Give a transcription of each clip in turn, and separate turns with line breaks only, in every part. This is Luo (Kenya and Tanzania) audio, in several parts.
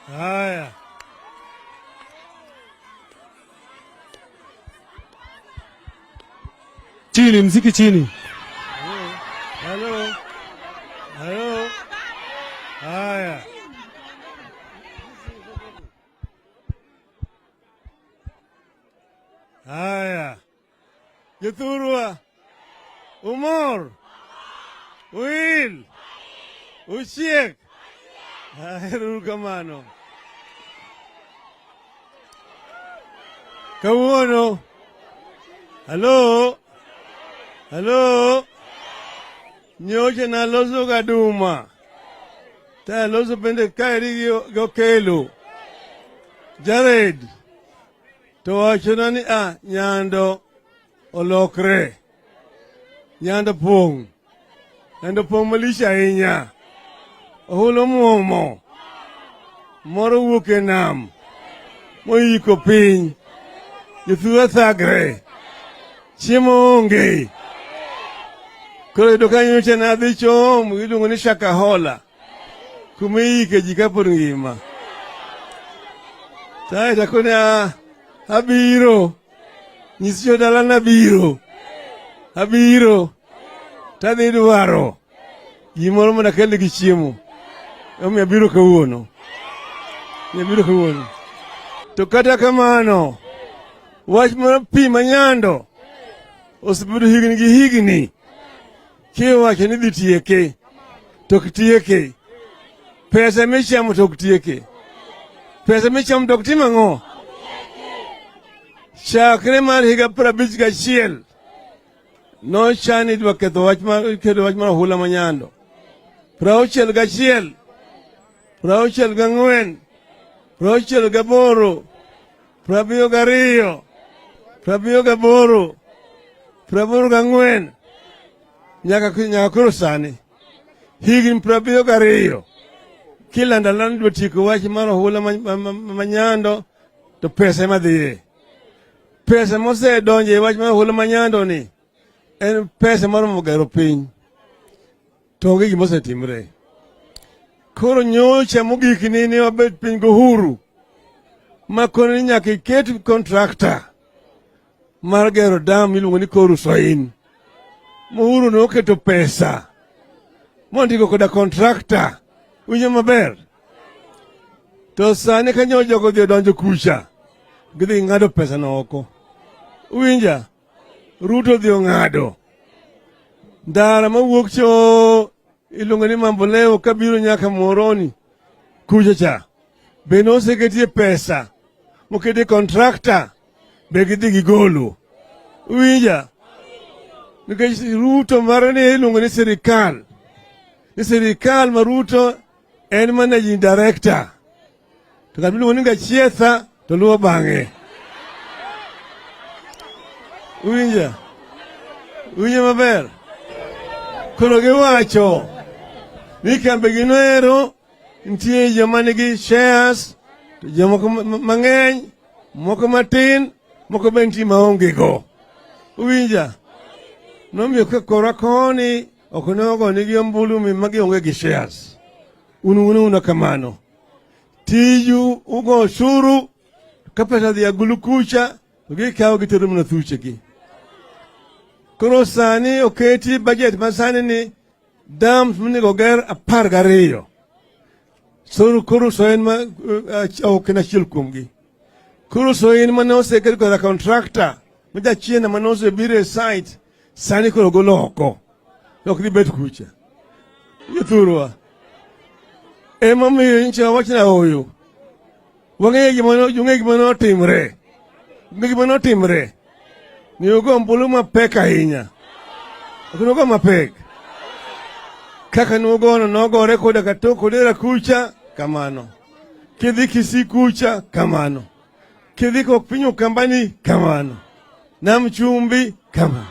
Haya.
Chini, mziki chini.
Halo. Halo. Haya. Haya. Yuthurwa. Umor. Will. Uchiek. Haya, kamano. Kawuono. Halo. Halo. Nyoche na loso gaduma. Ta loso bende kairi go kelo. Jared. To wachona ni nyando olokre. Nyando pong. Nyando pong malisha ahinya. Ohulo muomo. Moro wuok e nam. Moiko piny. Jothua thagre. Chiemo onge. Koro yudo kanyo nyocha nadhi chom iluongo ni Shakahola. Kuma ike ji kapod ngima. Tae takone abiro. Nyisi jodala nabiro. Abiro. Tadhi dwaro. Gimoro mana kele gi chiemo. Omi abiro kawuono. Abiro kawuono. To kata kamano. Wach mar pi manyando. Osebedo higni gi higni. Kiwacho ni dhi tieke. Tok tieke. Pesa michamo tok tieke. Pesa michamo tok timo ang'o? Chakre mar higa 51 nochani dwa ketho wach mar ohula manyando. 61, 64, 68, 72, 78, 84, nyaka koro sani. Higni 72. Kila ndalani dwa tieko wach mar ohula manyando to pesa ema dhiye. Pesa mosedonje wach mar ohula manyando ni en pesa mar gero piny. To onge gima osetimre. Koro nyocha mogikni ni wabet piny gohuru. Makoni nyaka iket kontrakta mar gero dam miluongo ni Koru Soin. Mohuru ne oketo pesa. Mondiko koda kontrakta. Winjo maber. To sani kanyo jogo dhi donjo kucha. Gidhi ng'ado pesa no oko. Winja. Ruto dhi ng'ado. Ndara mawuok cho iluongo ni Mamboleo kabiro nyaka Moroni. Kucha cha. Be noseketie pesa. Mokete kontrakta. Be gidhi gigolo. Winja. Nikech Ruto marane iluongo ni sirikal. Ni sirikal ma Ruto en managing director. To kabiluongo ni Gachagua to luwo bang'e. Winja. Winja maber. Koro giwacho ni kambe ginoero nitie joma nigi shares, to jomoko mang'eny, moko matin, moko be nitie maonge go. Winja. Nomiyo kora koni ok nogo nigi ombulu ma gionge gi shares. Una kamano. Tiju ugo oshuru ka pesa dhi agulu kucha to gikawo gitero mana thuchegi. Koro sani oketi budget masani ni dams mnigo ger 12. Koro Soin ma ok na chiel kuomgi. Koro Soin mane oseketo koda kontrakta maja chiena mane osebiro e site sani koro golo oko. Ok dhi bet kucha. Yuthurwa. Ema miyo ncha wachna oyo. Wang'e gima notimre. Gima notimre. Ni ugo ombulu mapek ahinya. Ok nogo mapek. Kaka nugono nogore koda katok kodera kucha, kamano. Kidhi Kisii kucha, kamano. Kidhi kok piny Ukambani, kamano. Nam Chumbi, kamano.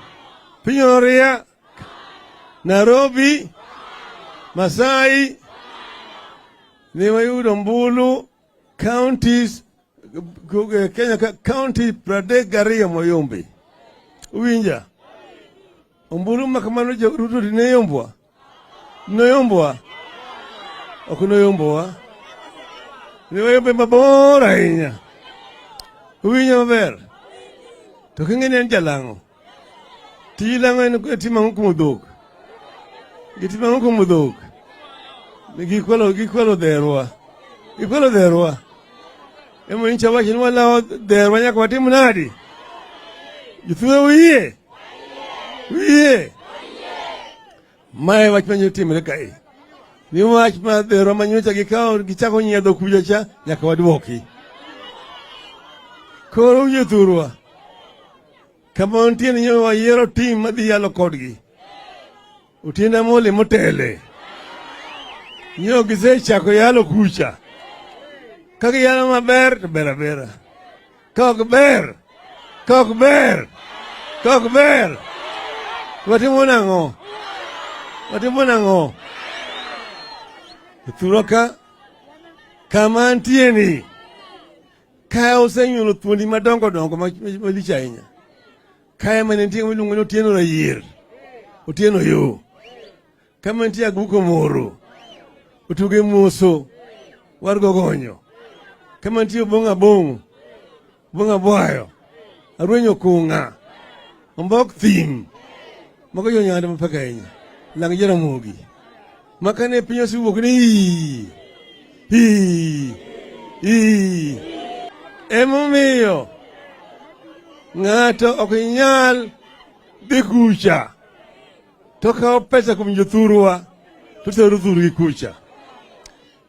Piny Oria, Nairobi, Masai, ni wayudo ombulu counties Kenya county 32 moyombe. Uwinja. Ombulu makamano Ruto dineyombwa. Noyombwa. Okunoyombwa. Niweyo be mabor ahinya. Uwinjo maber. To king'eni en jalang'o. Tij lang'o en timang'o kuom dhok. Gitimang'o kuom dhok. Gikwalo dherwa. Gikwalo dherwa. Emo incha wacho ni walawo dherwa nyaka watim nadi. Jothuro uyie. Uyie. Mae wach manyo timre kae. Ni wach ma dherwa manyocha gichako nyiedho kuja cha nyaka wadwoki. Koro jothurwa. Kama untie ni nyo wayiero tim madhi yalo kodgi. Utienda mole motele. Nyo gisechako yalo kucha. Kaka yalo maber to bera. Kok ber. Watimo nang'o. Jothurwa ka kama antieni. Kaya osenyuolo thuondi madongo malich ahinya. Kaya mane nitie miluongo ni Otieno Rayier. Otieno yo. Kama nitie Aguko Moro. Otuge Muso. Wargo Gonyo. Kama nitie Bonga Bwayo. Arwenyo Kunga. Ombok Thim. Mago yo nyanda mapaka ahinya. Lang' Jaramogi. Makane piny osiwuok ni emomiyo ng'ato ok nyal dhi kucha to kawo pesa kuom jothurwa to tero thurgi kucha.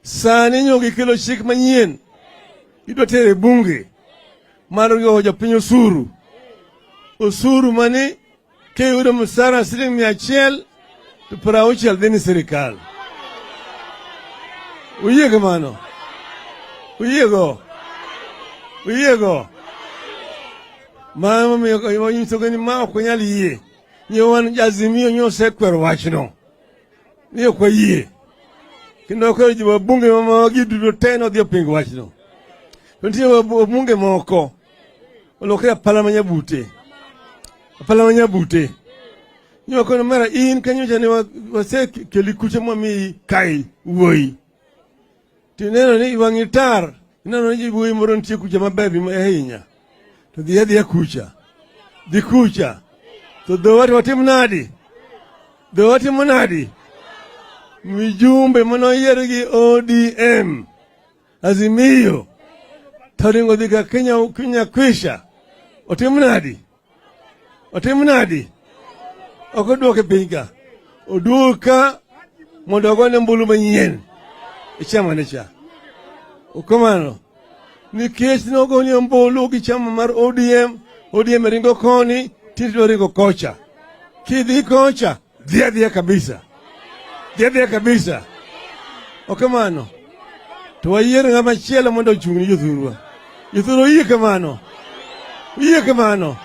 Sani nyo gikelo chik manyien idwa tere bunge mar goyo jopiny osuru mani kiyudo msara siling 100 to 60 dhi ni sirikal. Uyie kamano. Uyego. Mama miyo yinsogo ni ma ok nyal yie. Nyo wan Azimio nyo sekwero wachno. Ni ok yie. Kendo ko jiwo bunge mama gidudo teno dhi pingo wachno. Nitie bunge moko olokre Parliament Bute. Nyo kono mara in kanyo jane wase keli kuche mwami kai uwoi. Tineno ni iwangitar. Neno ni uwoi moro ntie kucha mabebi mahinya. To dhiya kucha. Dhi kucha. To dhowati watimo nadi. Mijumbe manoyier gi ODM. Azimio. Taringo dhika Kenya kwisha. Otimo nadi. Okoduoke pinga. Oduoka mondogone mbulu manyien. Ichama cha. Ukomano. Nikech nogoni mbulu gi chama mar ODM ringo koni, tito ringo kocha. Kidhi kocha, dhiya kabisa. Ukomano. To wayier ng'ama chielo mondo ochung' ni jothurwa. Jothurwa uyie kamano.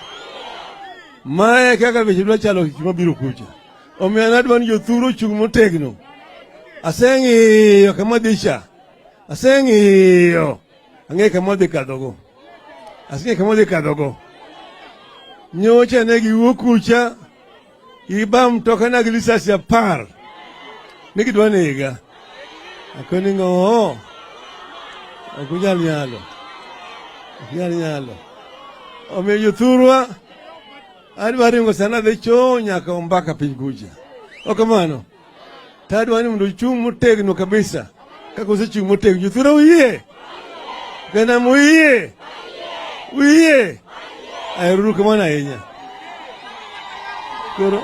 Mae kaka weche dwa chalo mabiro kucha. Omiyo nadwa ni jothuro chung' motegno. Aseng'iyo kama dhicha. Ang'e kama dhi kadhogo. Nyocha ne giwuok kucha. Giba mtoka na gi lisasi 10. Negidwa nega. Akoni ng'o. Okunyal nyalo. Omiyo jothurwa adwa ringo sana dhi cho nyaka Ombaka piny kucha. Okamano. Tadwa ni mondo chung' motegno kabisa. Kako usechung' motegno. Jothurwa uyie. Kana muiye. Uyie. Ayuru kamano ahinya. Koro